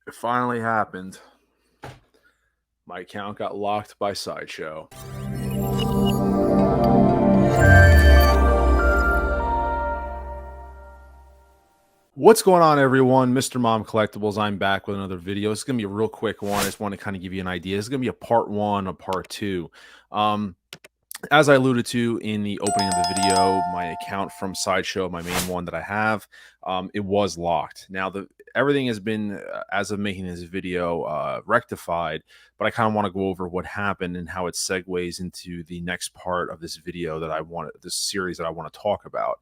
It finally happened. My account got locked by Sideshow. What's going on, everyone? Mr. Mom Collectibles. I'm back with another video. It's going to be a real quick one. I just want to kind of give you an idea. It's going to be a part one, a part two. Um, as I alluded to in the opening of the video, my account from Sideshow, my main one that I have, it was locked. Now, everything has been, as of making this video, rectified, but I kind of want to go over what happened and how it segues into the next part of this video that I want, this series that I want to talk about.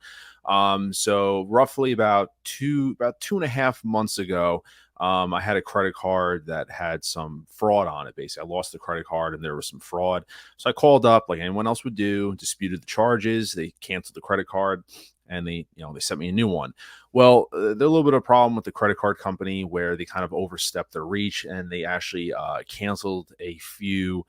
So roughly about two and a half months ago, I had a credit card that had some fraud on it. Basically, I lost the credit card and there was some fraud. So I called up like anyone else would do, disputed the charges. They canceled the credit card and they sent me a new one. Well, there's a little bit of a problem with the credit card company where they kind of overstepped their reach and they actually canceled a few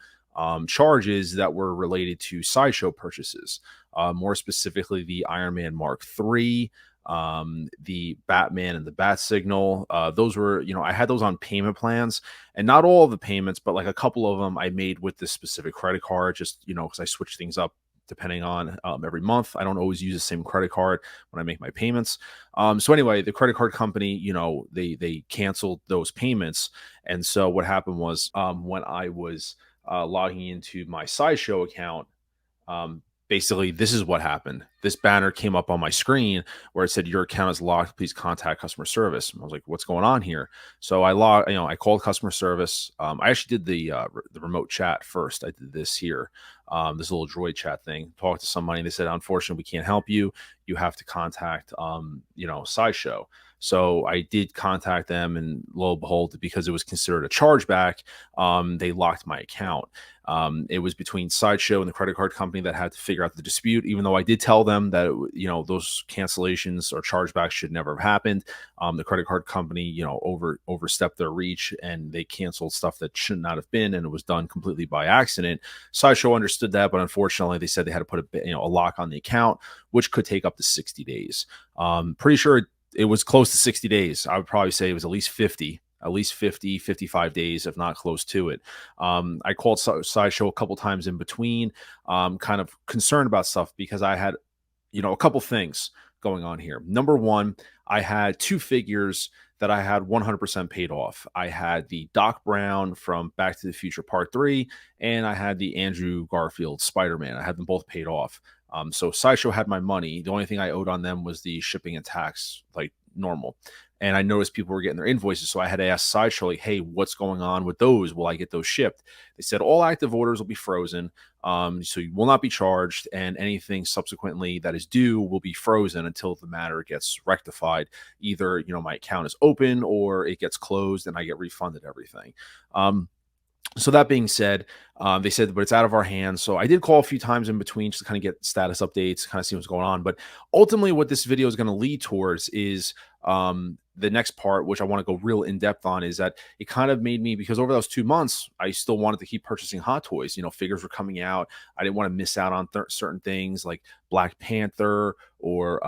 charges that were related to Sideshow purchases. More specifically, the Iron Man Mark III, the Batman and the Bat Signal. Those were, I had those on payment plans, and not all of the payments, but like a couple of them I made with this specific credit card, just, because I switch things up depending on every month. I don't always use the same credit card when I make my payments. So anyway, the credit card company, they canceled those payments. And so what happened was when I was logging into my Sideshow account, basically, this is what happened. This banner came up on my screen where it said, "Your account is locked. Please contact customer service." I was like, "What's going on here?" So I called customer service. I actually did the remote chat first. I did this here, this little droid chat thing. Talked to somebody. They said, "Unfortunately, we can't help you. You have to contact, Sideshow." So I did contact them, and lo and behold, because it was considered a chargeback, they locked my account. It was between Sideshow and the credit card company that had to figure out the dispute, even though I did tell them that, those cancellations or chargebacks should never have happened. The credit card company, overstepped their reach and they canceled stuff that should not have been, and it was done completely by accident. Sideshow understood that, but unfortunately, they said they had to put a lock on the account, which could take up to 60 days. Pretty sure it was close to 60 days. I would probably say it was at least 55 days, if not close to it. I called Sideshow a couple times in between, kind of concerned about stuff because I had, a couple things going on here. Number one, I had two figures that I had 100% paid off. I had the Doc Brown from Back to the Future Part 3, and I had the Andrew Garfield Spider-Man. I had them both paid off. So Sideshow had my money. The only thing I owed on them was the shipping and tax, like normal. And I noticed people were getting their invoices. So I had to ask Sideshow, like, "Hey, what's going on with those? Will I get those shipped?" They said all active orders will be frozen. So you will not be charged. And anything subsequently that is due will be frozen until the matter gets rectified. Either, my account is open or it gets closed and I get refunded everything. So that being said, they said, but it's out of our hands. So I did call a few times in between just to kind of get status updates, kind of see what's going on. But ultimately, what this video is going to lead towards is the next part, which I want to go real in depth on, is that it kind of made me, because over those 2 months, I still wanted to keep purchasing Hot Toys. Figures were coming out. I didn't want to miss out on certain things like Black Panther or,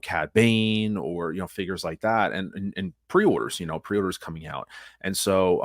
Cad Bane or, figures like that. And pre-orders, pre-orders coming out. And so,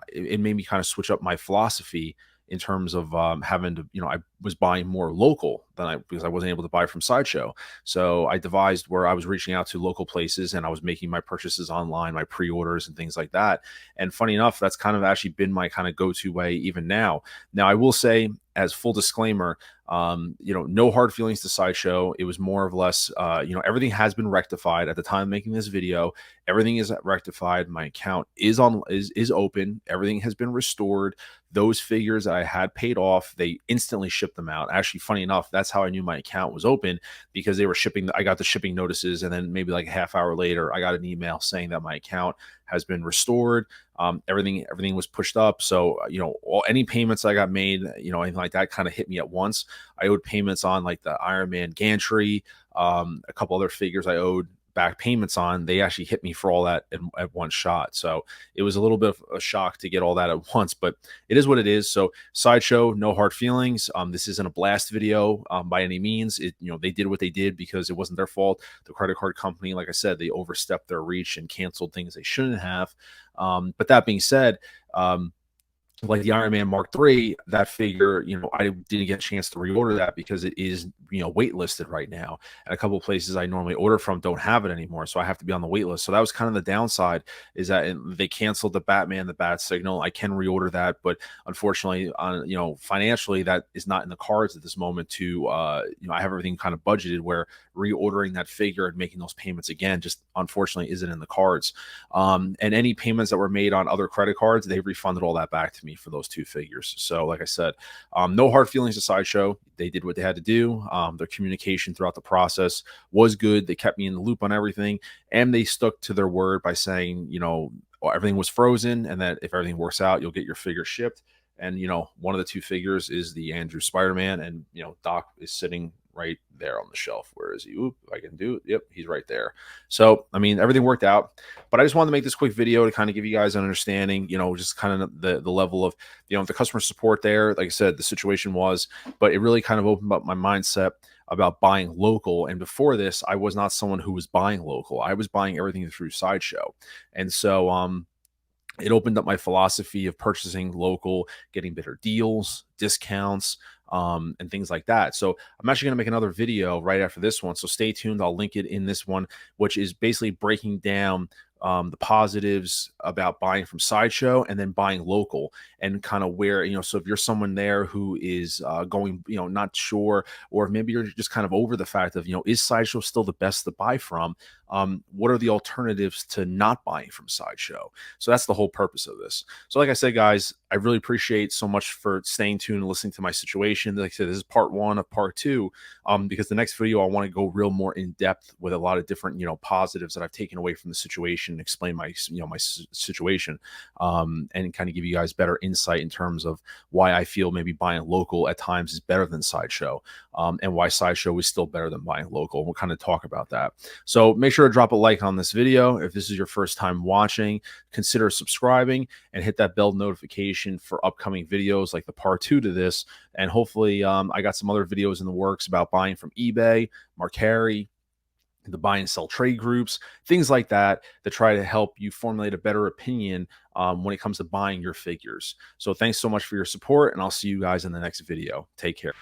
it made me kind of switch up my philosophy in terms of having to, I was buying more local because I wasn't able to buy from Sideshow. So I devised where I was reaching out to local places and I was making my purchases online, my pre-orders and things like that. And funny enough, that's kind of actually been my kind of go-to way even now. Now, I will say, as full disclaimer, no hard feelings to Sideshow. It was more or less, everything has been rectified at the time of making this video. Everything is rectified. My account is open. Everything has been restored. Those figures that I had paid off, they instantly shipped them out. Actually, funny enough, that's how I knew my account was open, because they were shipping. I got the shipping notices, and then maybe like a half hour later, I got an email saying that my account has been restored. Everything was pushed up. So, any payments I got made, anything like that kind of hit me at once. I owed payments on like the Iron Man gantry, a couple other figures I owed back payments on, they actually hit me for all that at one shot. So it was a little bit of a shock to get all that at once, but it is what it is. So Sideshow, no hard feelings. This isn't a blast video by any means. They did what they did because it wasn't their fault. The credit card company, like I said, they overstepped their reach and canceled things they shouldn't have. But that being said, like the Iron Man Mark III, that figure, I didn't get a chance to reorder that because it is, waitlisted right now. And a couple of places I normally order from don't have it anymore. So I have to be on the wait list. So that was kind of the downside, is that they canceled the Batman, the Bat Signal. I can reorder that, but unfortunately, financially, that is not in the cards at this moment to, I have everything kind of budgeted where reordering that figure and making those payments again, just unfortunately isn't in the cards. And any payments that were made on other credit cards, they refunded all that back to me for those two figures. So like I said, no hard feelings to Sideshow. They did what they had to do. Their communication throughout the process was good. They kept me in the loop on everything, and they stuck to their word by saying, everything was frozen, and that if everything works out, you'll get your figure shipped. And one of the two figures is the Andrew Spider-Man, and Doc is sitting right there on the shelf. Where is he? Oop, I can do it. Yep, he's right there. So, everything worked out. But I just wanted to make this quick video to kind of give you guys an understanding, just kind of the level of, the customer support there. Like I said, the situation was, but it really kind of opened up my mindset about buying local. And before this, I was not someone who was buying local. I was buying everything through Sideshow. And so, it opened up my philosophy of purchasing local, getting better deals, discounts, and things like that. So I'm actually going to make another video right after this one. So stay tuned. I'll link it in this one, which is basically breaking down the positives about buying from Sideshow and then buying local, and kind of where, so if you're someone there who is going, not sure, or maybe you're just kind of over the fact of, is Sideshow still the best to buy from? What are the alternatives to not buying from Sideshow? So that's the whole purpose of this. So like I said, guys, I really appreciate so much for staying tuned and listening to my situation. Like I said, this is part one of part two, because the next video, I want to go real more in depth with a lot of different, positives that I've taken away from the situation, and explain my, my situation, and kind of give you guys better insight in terms of why I feel maybe buying local at times is better than Sideshow, and why Sideshow is still better than buying local. We'll kind of talk about that. So make sure to drop a like on this video. If this is your first time watching, consider subscribing and hit that bell notification for upcoming videos like the part two to this. And hopefully I got some other videos in the works about buying from eBay, Mercari, the buy and sell trade groups, things like that, that try to help you formulate a better opinion when it comes to buying your figures. So thanks so much for your support, and I'll see you guys in the next video. Take care.